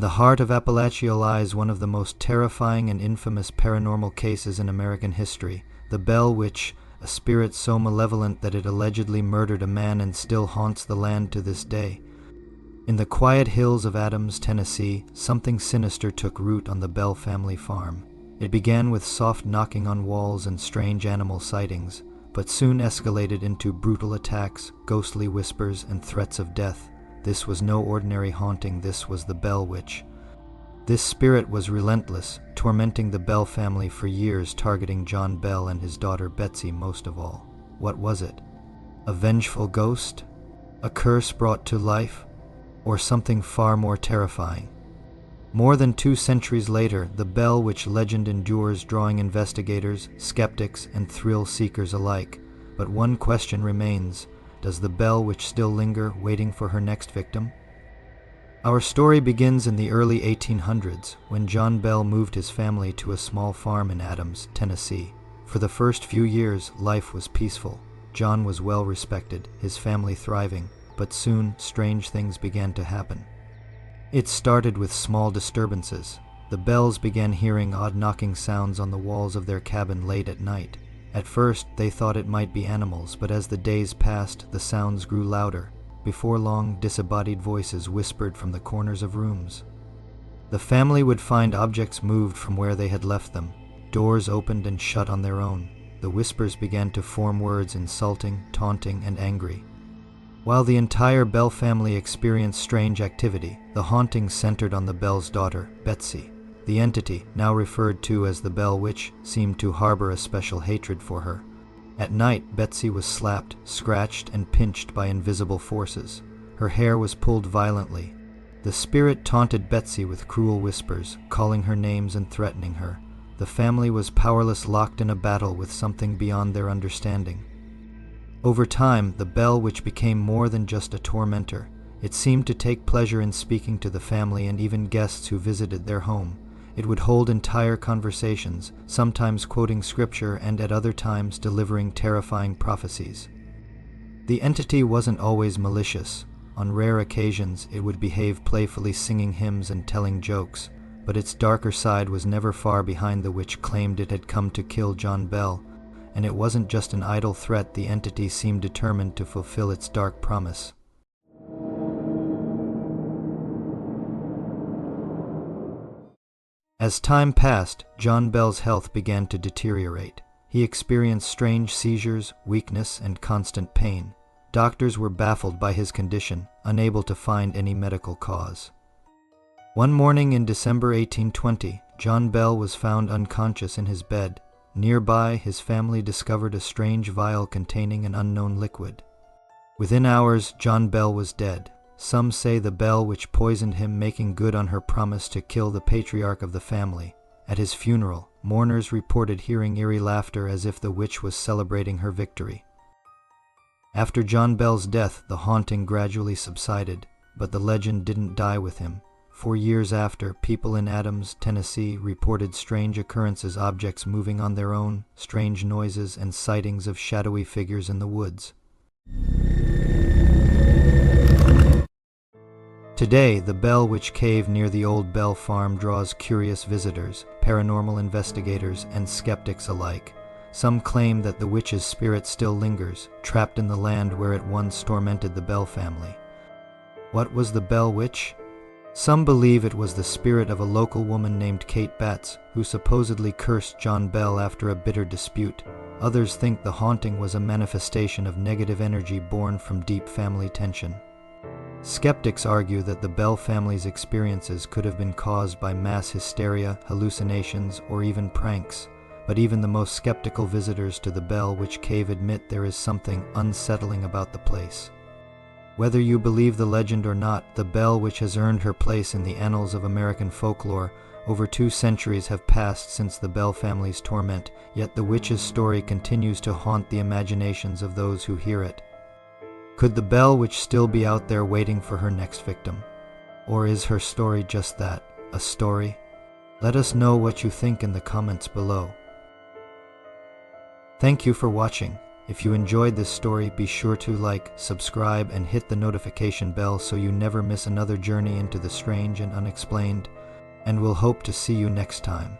the heart of Appalachia lies one of the most terrifying and infamous paranormal cases in American history, the Bell Witch, a spirit so malevolent that it allegedly murdered a man and still haunts the land to this day. In the quiet hills of Adams, Tennessee, something sinister took root on the Bell family farm. It began with soft knocking on walls and strange animal sightings, but soon escalated into brutal attacks, ghostly whispers, and threats of death. This was no ordinary haunting, this was the Bell Witch. This spirit was relentless, tormenting the Bell family for years, targeting John Bell and his daughter Betsy most of all. What was it? A vengeful ghost? A curse brought to life? Or something far more terrifying? More than 2 centuries later, the Bell Witch legend endures, drawing investigators, skeptics, and thrill-seekers alike. But one question remains: does the Bell Witch still linger, waiting for her next victim? Our story begins in the early 1800s, when John Bell moved his family to a small farm in Adams, Tennessee. For the first few years, life was peaceful. John was well respected, his family thriving, but soon strange things began to happen. It started with small disturbances. The Bells began hearing odd knocking sounds on the walls of their cabin late at night. At first, they thought it might be animals, but as the days passed, the sounds grew louder. Before long, disembodied voices whispered from the corners of rooms. The family would find objects moved from where they had left them. Doors opened and shut on their own. The whispers began to form words insulting, taunting, and angry. While the entire Bell family experienced strange activity, the hauntings centered on the Bell's daughter, Betsy. The entity, now referred to as the Bell Witch, seemed to harbor a special hatred for her. At night, Betsy was slapped, scratched, and pinched by invisible forces. Her hair was pulled violently. The spirit taunted Betsy with cruel whispers, calling her names and threatening her. The family was powerless, locked in a battle with something beyond their understanding. Over time, the Bell Witch became more than just a tormentor. It seemed to take pleasure in speaking to the family and even guests who visited their home. It would hold entire conversations, sometimes quoting scripture and at other times delivering terrifying prophecies. The entity wasn't always malicious. On rare occasions, it would behave playfully, singing hymns and telling jokes, but its darker side was never far behind. The witch claimed it had come to kill John Bell, and it wasn't just an idle threat. The entity seemed determined to fulfill its dark promise. As time passed, John Bell's health began to deteriorate. He experienced strange seizures, weakness, and constant pain. Doctors were baffled by his condition, unable to find any medical cause. One morning in December 1820, John Bell was found unconscious in his bed. Nearby, his family discovered a strange vial containing an unknown liquid. Within hours, John Bell was dead. Some say the Bell Witch poisoned him, making good on her promise to kill the patriarch of the family. At his funeral, mourners reported hearing eerie laughter as if the witch was celebrating her victory. After John Bell's death, the haunting gradually subsided, but the legend didn't die with him. For years after, people in Adams, Tennessee, reported strange occurrences, objects moving on their own, strange noises, and sightings of shadowy figures in the woods. Today, the Bell Witch Cave near the old Bell Farm draws curious visitors, paranormal investigators, and skeptics alike. Some claim that the witch's spirit still lingers, trapped in the land where it once tormented the Bell family. What was the Bell Witch? Some believe it was the spirit of a local woman named Kate Batts, who supposedly cursed John Bell after a bitter dispute. Others think the haunting was a manifestation of negative energy born from deep family tension. Skeptics argue that the Bell family's experiences could have been caused by mass hysteria, hallucinations, or even pranks. But even the most skeptical visitors to the Bell Witch Cave admit there is something unsettling about the place. Whether you believe the legend or not, the Bell Witch has earned her place in the annals of American folklore. Over 2 centuries have passed since the Bell family's torment, yet the witch's story continues to haunt the imaginations of those who hear it. Could the Bell Witch still be out there waiting for her next victim? Or is her story just that, a story? Let us know what you think in the comments below. Thank you for watching. If you enjoyed this story, be sure to like, subscribe, and hit the notification bell so you never miss another journey into the strange and unexplained. And we'll hope to see you next time.